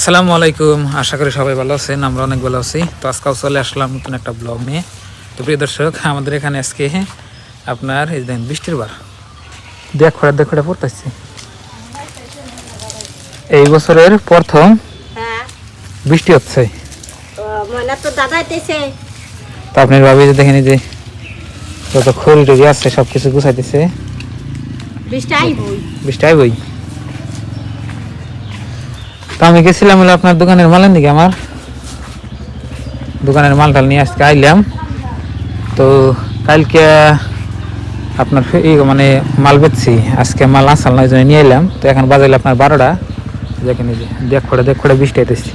আসসালামু আলাইকুম, আশা করি সবাই ভালো আছেন। আমরা অনেক ভালো আছি। তো আজকাল চলে আসলাম নতুন একটা ব্লগ নিয়ে। তো প্রিয় দর্শক, আমাদের এখানে আজকে আপনার এই দেখেন বৃষ্টির বার দেখে পড়তেছি। এই বছরের প্রথম বৃষ্টি হচ্ছে। তো আপনার ভাবি যে দেখেন যে যত খোল টুরি আছে সবকিছু গুছাইতেছে। বৃষ্টি আইবই। তো আমি গেছিলাম হলো আপনার দোকানের মালের দিকে, আমার দোকানের মালটাল নিয়ে আজকে আইলাম। তো কালকে আপনার মানে মাল বেচছি, আজকে মাল আসাল নয় জন্য নিয়ে এলাম। তো এখন বাজাইলে আপনার 12টা। দেখেন এই যে দেখ বৃষ্টি আইতেছি।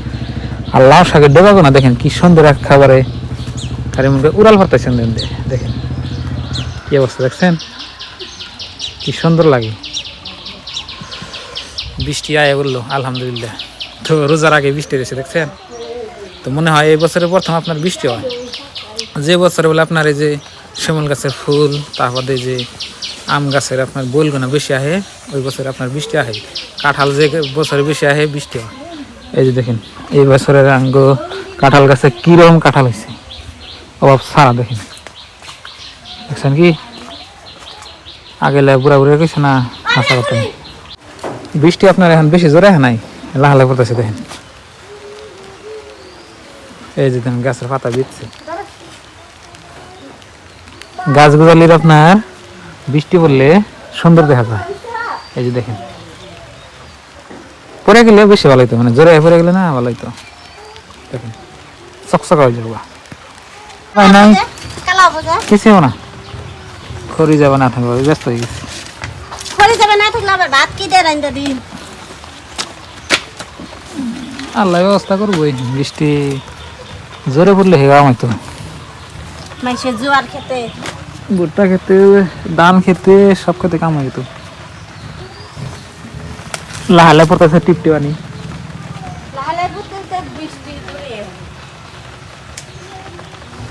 আর লাউ শাকের ডোবাগো না, দেখেন কি সুন্দর এক খাবারে কারি মুখে উড়াল ভরতেছেন। দেখেন কি অবস্থা, দেখছেন কি সুন্দর লাগে। বৃষ্টি আয় বললো আলহামদুলিল্লাহ। তো রোজার আগে বৃষ্টি রয়েছে, দেখছেন। তো মনে হয় এই বছরের প্রথম আপনার বৃষ্টি হয়। যে বছরে বলে আপনার এই যে শিমুল গাছের ফুল, তারপরে যে আম গাছের আপনার বইলগুনা বেশি আহে, ওই বছরে আপনার বৃষ্টি আহে। কাঁঠাল যে বছরে বেশি আহে বৃষ্টি হয়। এই যে দেখেন এই বছরের আঙ্গ কাঁঠাল গাছে কিরকম কাঁঠাল হয়েছে, অভাব সারা। দেখেন দেখছেন কি আগে বুড়া বুড়ি গেছে না হাসা করতে। বৃষ্টি আপনার এখন বেশি জোরে নাই, লাহালে পড়তেছে। দেখেন এই যে দেখেন গাছের পাতা বিচ্ছে। গাছ গোজালির আপনার বৃষ্টি পড়লে সুন্দর দেখা যায়। এই যে দেখেন পরে গেলে বেশি ভালো হইতো, মানে জোরে পরে গেলে না ভালো হইতো। দেখেন চকচকা হয়ে যাবো নাই কিছু না, খড়ি যাবে না থাকবে, ব্যস্ত হয়ে গেছে। আল্লাহ ব্যবস্থা করবোই। বৃষ্টি জোরে পড়লে হেগা হয়তো জোয়ার খেতে, ভুট্টা খেতে, ধান খেতে, সব খেতে কাম হইতো। লাহালে পড়তেছে টিপটি পানি।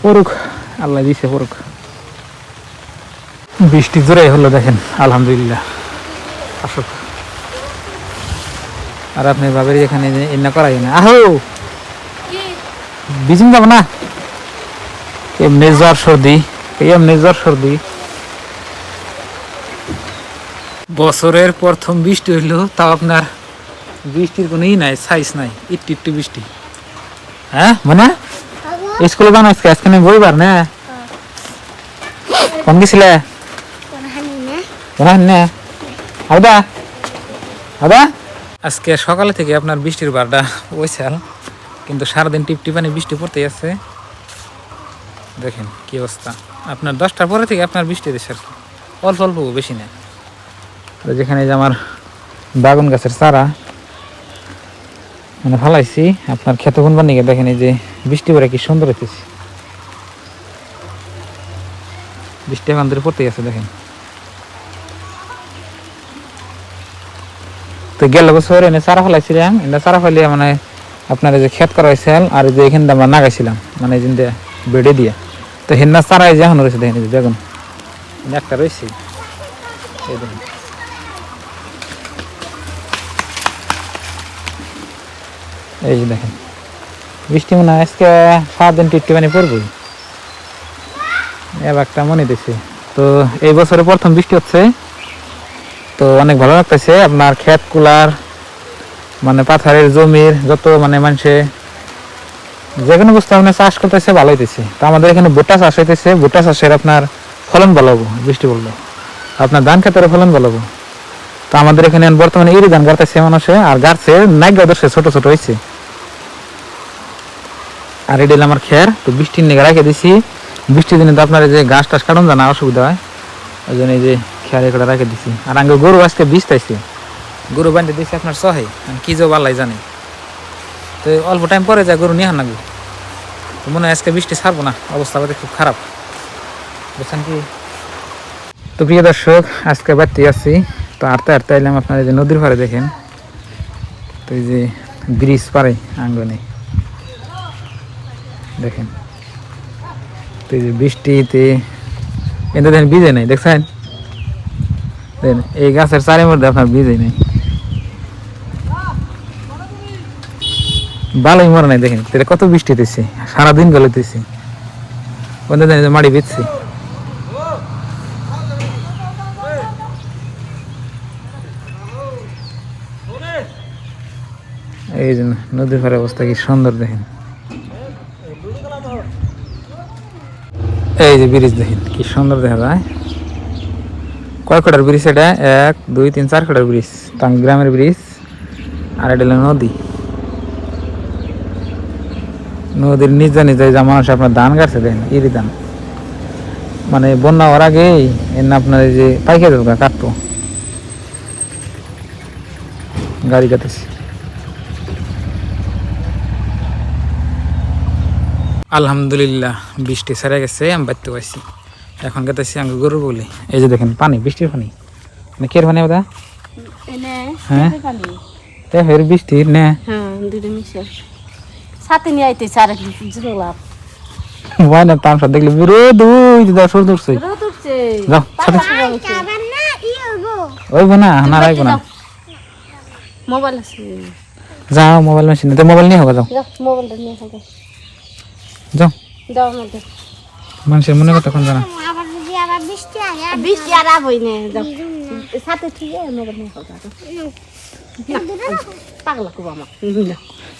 পড়ুক, আল্লাহ দিছে পড়ুক। বৃষ্টি জোরে হলো, দেখেন আলহামদুলিল্লাহ আসুক। আর আপনি বাবের এখানে এনে করাই না, আহো বিজিং যাব না। এমনি জ্বর সর্দি, বছরের প্রথম বৃষ্টি হইলো, তাও আপনার বৃষ্টির কোনো ই নাই, সাইজ নাই, একটু একটু বৃষ্টি। হ্যাঁ মানে স্কুলে যান আজকে? আজকে বইবার না কোন গেছিলে? আজকে সকালে থেকে আপনার বৃষ্টির বারটা ওইসাল, কিন্তু সারাদিন টিপটিপানি বৃষ্টি পড়তেই আছে। দেখেন কি অবস্থা। আপনার 10টার পরে থেকে আপনার বৃষ্টি দিচ্ছে আর কি, অল্প অল্প, বেশি না। যেখানে যে আমার বাগুন গাছের চারা মানে ফালাইছি আপনার খেতে গুনবার নিকে, দেখেন এই যে বৃষ্টি পরে কি সুন্দর হইতেছে। বৃষ্টি এখন ধরে পড়তেই আছে দেখেন। তো গেল বছর এনে চারা ফেলাইছিলাম, এটা চারা ফেলিয়ে মানে আপনার এই যে ক্ষেত করা হয়েছিল, আর যে এখানে আমরা নাগাইছিলাম মানে যে বেড়ে দিয়ে। তো হেন্না চারা এই যে এখন রয়েছে, দেখেন এই যে বেগুন একটা রয়েছে, এই দেখেন। এই যে দেখেন বৃষ্টি মনে হয় আজকে সারাদিন টিপটিপানি পড়বই, এবার একটা মনে দিছে। তো এই বছরে প্রথম বৃষ্টি হচ্ছে, তো অনেক ভালো লাগতেছে। আপনার ক্ষেত কুলার মানে পাথারের জমির যত মানে মানুষে যে কোনো বস্তু আপনার চাষ করতেছে ভালো হইতেছে। তো আমাদের এখানে ভুট্টা চাষ হইতেছে, ভুট্টা চাষের আপনার ফলন ভালো হবো বৃষ্টি পড়লে, আপনার ধান ক্ষেতের ফলন ভালো হবো। তো আমাদের এখানে বর্তমানে ইরি ধান গাড়তেছে মানুষে, আর গাছছে নাইগা দর্শে ছোট ছোট হয়েছে। আর এটা আমার খের, তো বৃষ্টির নিগে রেখে দিছি। বৃষ্টির দিনে তো আপনার যে গাছ টাছ কাটন জানা অসুবিধা হয়, ওই জন্য এই যে খেয়ার করে রেখে দিছি। আর আগে গরু আজকে বীজতাইছে, গরু বাঁধতে দিয়েছে আপনার সহে, কি যে আল্লাহ জানে। তো অল্প টাইম পরে যায় গরু নিয়ে নাগবো, তো মনে হয় আজকে বৃষ্টি ছাড়বো না, অবস্থা আমাদের খুব খারাপ, বুঝছেন কি। তো প্রিয় দর্শক, আজকে বাড়তে আসছি। তো আটতে আটতে এলাম আপনার এই যে নদীর পাড়ে, দেখেন তো এই যে ব্রিজ পারে আঙ্গনে, দেখেন তো এই যে বৃষ্টিতে কিন্তু দেখেন ভিজে নাই, দেখছেন দেখেন এই গাছের চারের মধ্যে আপনার ভিজে নাই। ভালোই মরে নাই দেখেন এটা কত বৃষ্টি হইতেছে সারাদিন গলাইতেছে ওদের জানি যে মাড়ি বেচছি এই যে নদীর পাড়ের অবস্থা কি সুন্দর দেখেন এই যে ব্রিজ দেখেন কি সুন্দর দেখা যায় কয় কটার ব্রিজ এটা 1 2 3 4 কটার ব্রিজ টাঙ্গি গ্রামের ব্রিজ আর এটা হলো নদী নদীর নিচে নিচে যা মানুষ আপনার ধান কাটছে দেখেন ইরি ধান মানে বন্যা হওয়ার আগেই এর না আপনার এই যে পাইকারি দোকান কাটতো গাড়ি কাটেছে আলহামদুলিল্লাহ বৃষ্টি সেরে গেছে আমি বাড়তে পারছি এখন গেতেছি আমি গরু বলি এই যে দেখেন পানি বৃষ্টির পানি মানে কের পানি ওটা এনে হ্যাঁ পানি তে ফের বৃষ্টির নে হ্যাঁ দুটো মিশে সাথে নিয়ে আইতেছে আর জুড়লাম হয় না তামসা দেখলে রোদ ওই যে দশ দূরছে রোদ উঠছে যাও সাথে ওই না না রাখবো না মোবাইল আছে যাও মোবাইল মেশিন তো মোবাইল নিয়ে হোক যাও যাও মোবাইলটা নিয়ে আসো যাও দাও আমাদের মানুষের মনে কথা কোন জানা আবার যদি আবার বৃষ্টি আগে বৃষ্টি আর আবই না যাও সাথে ঠিক আছে মোবাইল নিয়ে আসো পাগলা কুবা আমার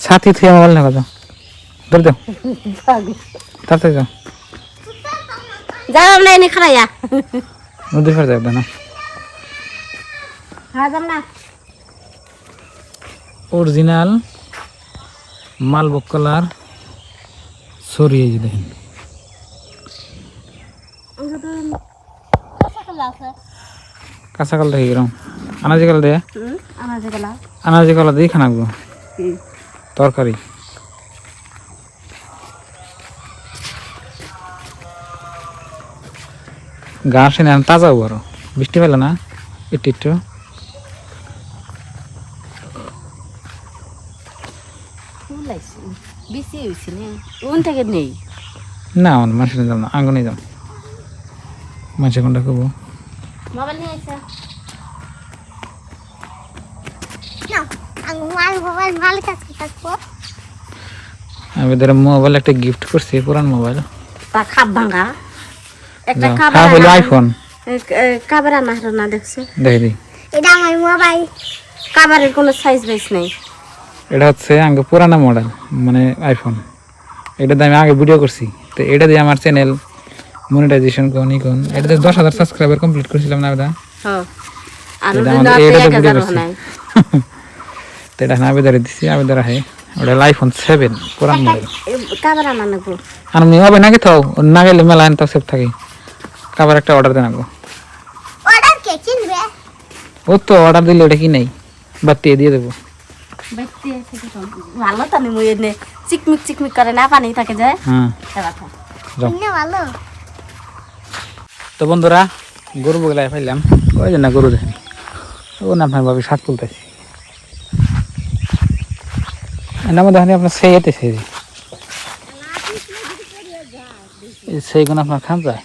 সাথী থেকে মোবাইল নিয়ে যাও ধরে দাও তাড়াতাড়ি যাও যাও আমরা এনে খারাইয়া নদীর পাড়ে যাবে না হ্যাঁ যাম না অরিজিনাল মালবক কালার সরিয়ে যে দেখেন কাঁচা কাল দেখি গেলাম আনাজি কাল দেয়া আমার যেগুলা আনাজি কালা দিয়ে খানাকবো তরকারি ঘাস এনে তাজা বড় বৃষ্টি পেলে না একটু একটু ফুল আইছে বেশি হয়েছে না ওন থেকে নেই না আমার মানুষের যাম না আগুনে যাম মানুষের কোনটা করবো মোবাইল নিয়ে আইসা না আমি মোবাইল ভালো কাজ করবো আমি ওদের মোবাইল একটা গিফট করছি পুরান মোবাইল তা খাপ ভাঙা একটা হ্যাঁ খাবার হলো আইফোন কাবার আনা না দেখছে দেখে দিই এটা আমার মোবাইল কাবারের কোনো সাইজ বাইস নেই এটা হচ্ছে আগে পুরানা মডেল মানে আইফোন এটা দিয়ে আমি আগে ভিডিও করছি তো এটা দিয়ে আমার চ্যানেল মনিটাইজেশন কোন এটাতে 10,000 সাবস্ক্রাইবার কমপ্লিট করেছিলাম না এটা হ্যাঁ আর এটা ওদের আমাদের না এটা তো 1000 ভিডিও করছি। নাই তো এটা আমি আবেদন দিছি আবেদন রাখে ওটা আইফোন 7 পুরান মডেল কাবার আনা নাকবো আর আমি হবে নাকি থাও না গেলে মেলা আনতে সেভ থাকে খাবার একটা অর্ডার দেন আগো অর্ডার কে কিনবে ও তো অর্ডার দিলে ওটা কি নাই বাতি দিয়ে দেবো বাইতে থেকে তো ভালো তো নি মই এনে চিকমিক চিকমিক করে না পানি থাকে যায় হ্যাঁ এবার যাও কিনে ভালো তো বন্ধুরা গরু বগলায় পাইলাম ওই যে না গরু দেখেন ও না আপনার ভাবি শাক তুলতেছি না দেখেন আপনার সেই এতে সেই সেইগুলো আপনার খান যায়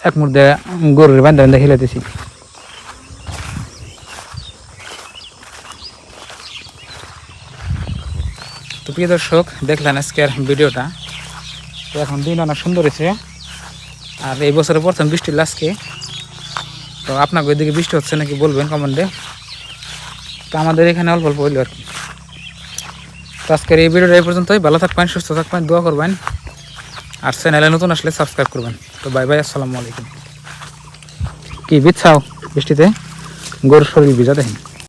এক মুহূর্তে গরুর বান্ধব দেখে লেতেছি তো প্রিয় দর্শক দেখলেন আজকের ভিডিওটা তো এখন দিন অনেক সুন্দর হয়েছে আর এই বছরের প্রথম বৃষ্টি লাস্টকে তো আপনাকে ওইদিকে বৃষ্টি হচ্ছে নাকি বলবেন কমেন্টে তো আমাদের এখানে অল্প অল্প হইলো আর কি তো আজকের এই ভিডিওটা এই পর্যন্তই ভালো থাকবেন সুস্থ থাকবেন দোয়া করবেন আর চ্যানেলে নতুন আসলে সাবস্ক্রাইব করবেন তো বাই বাই আসসালামু আলাইকুম কি বিচ্ছাও বৃষ্টিতে গরুর শরীর ভিজা দেখেন